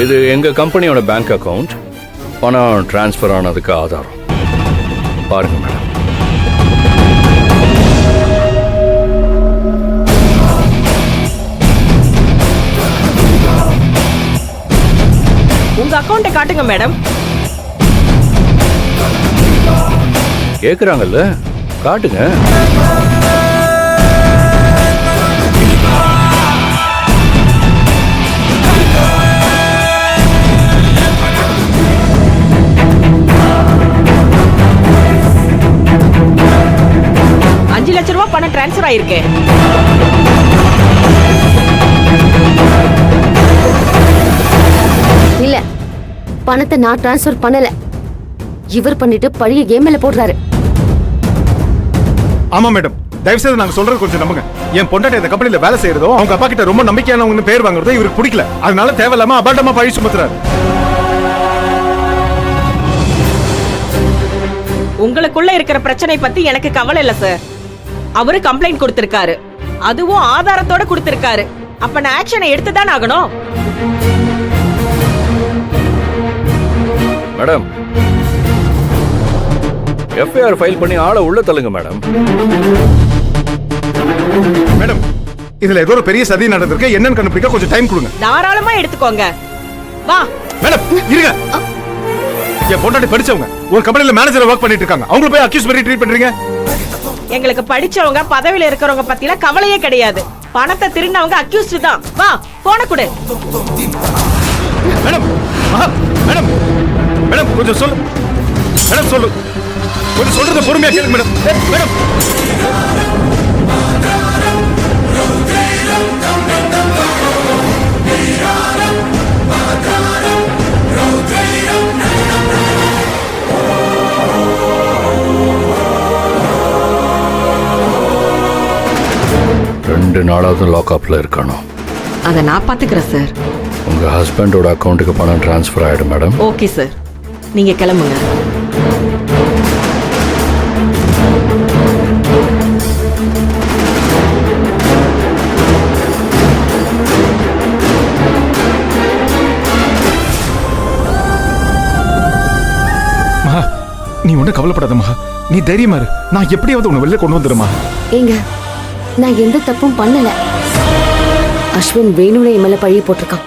இது எங்க கம்பெனியோட பேங்க் அக்கவுண்ட். பணம் டிரான்ஸ்ஃபர் ஆனதுக்கு ஆதாரம் பாருங்க மேடம். உங்க அக்கவுண்ட்டை காட்டுங்க மேடம். கேக்குறாங்கல்ல, காட்டுங்க. ₹5,00,000 பணம் டிரான்ஸ்ஃபர் ஆயிருக்கு. இல்ல, பணத்தை நான் டிரான்ஸ்ஃபர் பண்ணல. இவர் பண்ணிட்டு பழைய கேம்ல போடுறாரு. ஆமா மேடம், தயவு செய்து நாங்க சொல்றது கொஞ்சம் நம்புங்க. என் பொண்டாட்டி இந்த கம்பெனில வேலை செய்யறதோ அவங்க அப்பா கிட்ட ரொம்ப நம்பிக்கையானவங்க பேர் வாங்குறதோ இவருக்கு பிடிக்கல. அதனால தேவையில்லாம அபாண்டமா பழி சுமத்துறாரு. உங்களுக்குள்ள இருக்கிற பிரச்சனை பத்தி எனக்கு கவலை இல்ல சார். அவரு கம்ப்ளைண்ட் கொடுத்திருக்காரு, அதுவும் ஆதாரத்தோட கொடுத்திருக்காரு. அப்ப நான் ஆக்ஷனை எடுத்துதான் ஆகணும். மேடம், எஃப்ஐஆர் ஃபைல் பண்ணி ஆளை உள்ள தள்ளுங்க மேடம். மேடம், இதுல ஏதோ ஒரு பெரிய சதி நடந்திருக்கு. என்னன்னு கண்டுபிடிக்க கொஞ்சம் டைம் கொடுங்க. தாராளமா எடுத்துக்கோங்க. வா மேடம், இருங்க. என் பொண்டாட்டி படிச்சவங்க ஒரு கம்பெனில மேனேஜரா வர்க் பண்ணிட்டு இருக்காங்க. அவங்கள போய் அக்யூஸ் பண்ணி ட்ரீட் பண்றீங்க? எங்களுக்கு படிச்சவங்க பதவியில இருக்கிறவங்க பத்தில கவலையே கிடையாது. பணத்தை திருடினவங்க அக்யூஸ்ட் தான். வா, போன கொடு. மேடம், மேடம், மேடம் கொஞ்சம் சொல்லு. மேடம் சொல்லு, கொஞ்சம் சொல்றத பொறுமையா கேளுங்க மேடம். மேடம், ரெண்டு நாளாவது லாக்அப்ல இருக்கணும். அதை நான் பாத்துக்கிறேன் சார். உங்க ஹஸ்பண்டோட அக்கவுண்ட்டுக்கு பணம் டிரான்ஸ்ஃபர் ஆயிடும் மேடம். ஓகே சார், நீங்க கிளம்புங்க. மகா, நீ ஒன்னும் கவலைப்படாத மகா. நீ தைரியமா இரு. நான் எப்படியாவது உன்னை வெளில கொண்டு வந்துடுமா. ஏங்க, நான் எந்த தப்பும் பண்ணல. அஸ்வின் வேணும்னே என் மேல பழிய போட்டிருக்கான்.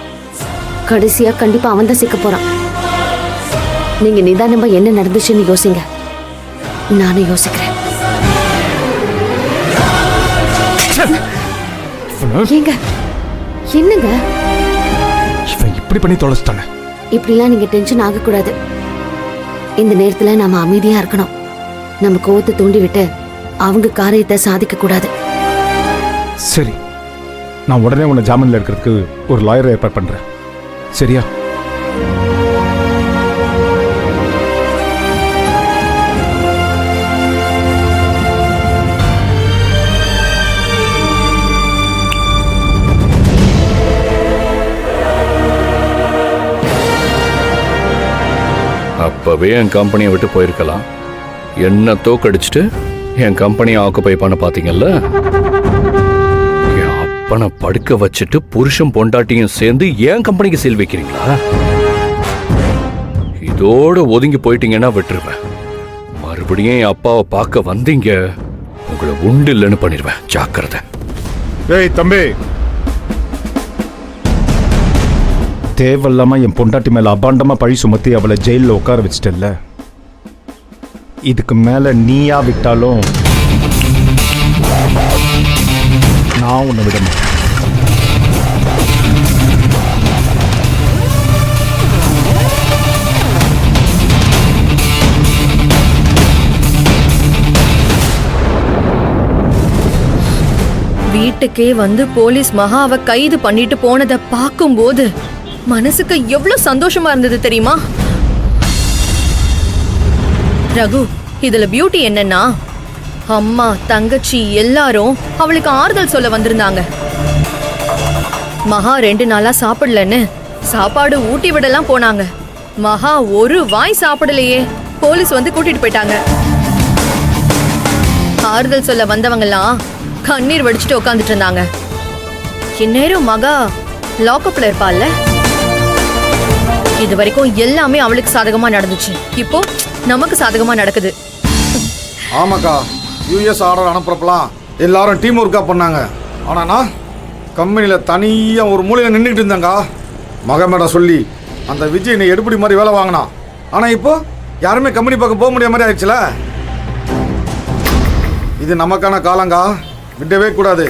கடைசியா கண்டிப்பா அவன் தான் சிக்க போறான். நீங்க நிதானமா என்ன நடந்துச்சுன்னு யோசிங்க. நானும் யோசிக்கிறேன். ஏங்க, என்னங்க இவன் இப்படி பண்ணி தொலைச்சிட்டானே. இப்படிலாம் நீங்க டென்ஷன் ஆகக்கூடாது. இந்த நேரத்துல நாம அமைதியா இருக்கணும். நம்ம கோவத்தை தூண்டி விட்டு அவங்க காரியத்தை சாதிக்க கூடாது. சரி, நான் உடனே உன்னை ஜாமீன்ல எடுக்கிறதுக்கு ஒரு லாயரை ஏற்பாடு பண்றேன். சரியா? அப்பவே என் கம்பெனியை விட்டு போயிருக்கலாம். என்ன தோக்கடிச்சிட்டு என் கம்பெனியை ஆக்குபை பண்ண பாத்தீங்கல்ல. என் அப்பனை படுக்க வச்சுட்டு புருஷன் பொண்டாட்டியும் சேர்ந்து என் கம்பெனிக்கு சீல் வைக்கிறீங்களா? இதோட ஒதுங்கி போயிட்டீங்கன்னா விட்டுருவேன். மறுபடியும் என் அப்பாவை பார்க்க வந்தீங்க, உங்களை உண்டு இல்லைன்னு பண்ணிடுவேன். ஜாக்கிரதை. ஏய் தம்பி, தேவையில்லாம என் பொண்டாட்டி மேல அபாண்டமா பழி சுமத்தி அவளை ஜெயில உட்கார வச்சிட்டல்ல. இதுக்கு மேல நீயா விட்டாலும் நான் உன்னை விட மாட்டேன். வீட்டுக்கே வந்து போலீஸ் மகாவை கைது பண்ணிட்டு போனதை பார்க்கும்போது மனசுக்கு எவ்வளவு சந்தோஷமா இருந்தது தெரியுமா? ரகு, இதுல பியூட்டி என்னன்னா, அம்மா தங்கச்சி எல்லாரும் அவளுக்கு ஆறுதல் சொல்ல வந்திருந்தாங்க. மகா 2 நாளா சாப்பிடலன்னு சாப்பாடு ஊட்டி விடலாம் போனாங்க. மகா ஒரு வாய் சாப்பிடலையே, போலீஸ் வந்து கூட்டிட்டு போயிட்டாங்க. ஆறுதல் சொல்ல வந்தவங்கலாம் கண்ணீர் வடிச்சிட்டு உட்காந்துட்டு இருந்தாங்க. இந்நேரம் மகா லாக்அப்ல இருப்பாள்ல. இது வரைக்கும் எல்லாமே அவளுக்கு சாதகமா நடந்துச்சு, இப்போ நமக்கு சாதகமா நடக்குது. ஆமாக்கா, யூஎஸ் ஆர்டர் அனுப்புறப்பலாம் எல்லாரும் டீம் ஒர்க்காக பண்ணாங்க. ஆனால் நான் கம்பெனியில் தனியாக ஒரு மூலையில் நின்றுக்கிட்டு இருந்தேங்க்கா. மகமேடம் சொல்லி அந்த விஜய் என்னை எடுப்படி மாதிரி வேலை வாங்கினான். ஆனால் இப்போ யாருமே கம்பெனி பக்கம் போக முடியாத மாதிரி ஆயிடுச்சுல. இது நமக்கான காலங்கா, விடவே கூடாது.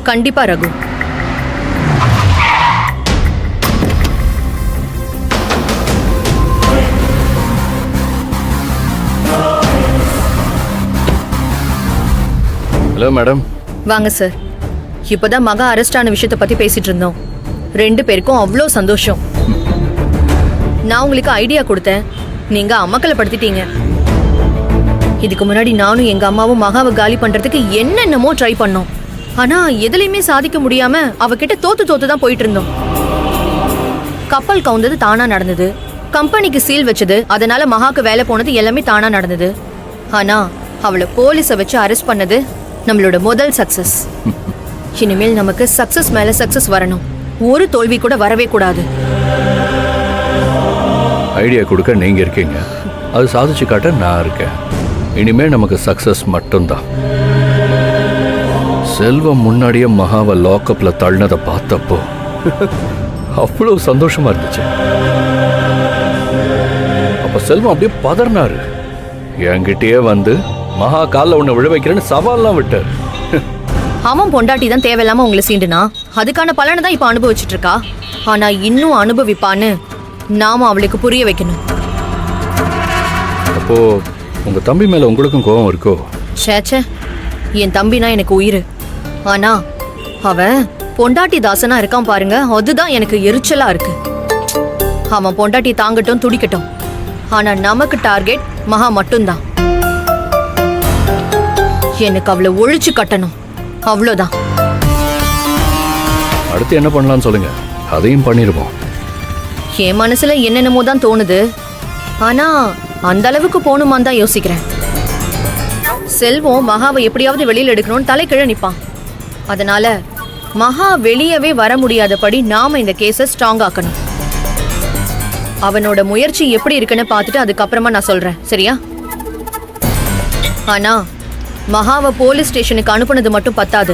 கண்டிப்பா ரகு. Hello madam. வாங்க சார். இப்பதான் மகா அரெஸ்ட் ஆன விஷயத்தை பத்தி பேசிட்டு இருந்தோம். 2 பேருக்கும் அவ்வளோ சந்தோஷம். நான் உங்களுக்கு ஐடியா கொடுத்தேன், நீங்க அமக்கலப்படுத்திட்டீங்க. இதுக்கு முன்னாடி நானும் எங்க அம்மாவும் மகாவை காலி பண்றதுக்கு என்னென்னமோ ட்ரை பண்ணோம். ஆனா எதுலையுமே சாதிக்க முடியாம அவகிட்ட தோத்து தான் போயிட்டு இருந்தோம். கப்பல் கவுந்தது தானா நடந்தது, கம்பெனிக்கு சீல் வச்சது, அதனால மகாக்கு வேலை போனது எல்லாமே தானா நடந்தது. ஆனா அவளை போலீஸை வச்சு அரெஸ்ட் பண்ணது நம்மளோட முதல் சக்சஸ். இனிமேல் நமக்கு சக்சஸ் மேல சக்சஸ் வரணும், ஒரு தோல்வி கூட வரவே கூடாது. ஐடியா கொடுக்க நீங்க இருக்கீங்க, அது சாதிச்சு காட்ட நான் இருக்கேன். இனிமே நமக்கு சக்சஸ் மட்டும்தான். செல்வம் முன்னாடியே மகாவை லாக்அப்ல தள்ளினதை பார்த்தப்போ அவ்வளவு சந்தோஷமா இருந்துச்சு. அப்ப செல்வம் அப்படியே பதறினாரு. என்கிட்டயே வந்து மகா காலில் உன்னை விழ வைக்கிறேன்னு சவால்லாம் விட்டார். அவன் பொண்டாட்டி தான் தேவையில்லாம உங்களை சீண்டுனா அதுக்கான பலனை தான் இப்ப அனுபவிச்சுட்டு இருக்கா. ஆனா இன்னும் அனுபவிப்பான்னு நாம அவளுக்கு புரிய வைக்கணும். அப்போ உங்க தம்பி மேல உங்களுக்கும் கோபம் இருக்கோ? சேச்சே, என் தம்பினா எனக்கு உயிர். ஆனா அவன் பொண்டாட்டி தாசனா இருக்கான் பாருங்க, அதுதான் எனக்கு எரிச்சலா இருக்கு. அவன் பொண்டாட்டி தாங்கட்டும் துடிக்கட்டும், ஆனா நமக்கு டார்கெட் மகா மட்டும்தான். எனக்கு அவளை ஒழிச்சு கட்டணும், அவ்வளோதான். அடுத்து என்ன பண்ணலாம்னு சொல்லுங்க, அதையும் பண்ணிருவோம். என் மனசுல என்னென்னமோ தான் தோணுது, ஆனா அந்த அளவுக்கு போகணுமான்னு தான் யோசிக்கிறேன். செல்வம் மகாவை எப்படியாவது வெளியில எடுக்கணும்னு தலைக்கிழ நிப்பான். அதனால மகா வெளியவே வர முடியாதபடி நாம இந்த கேஸை ஸ்ட்ராங் ஆக்கணும். அவனோட முயற்சி எப்படி இருக்குன்னு பார்த்துட்டு அதுக்கப்புறமா நான் சொல்றேன், சரியா? ஆனா மகாவை போலீஸ் ஸ்டேஷனுக்கு அனுப்புனது மட்டும் பத்தாது.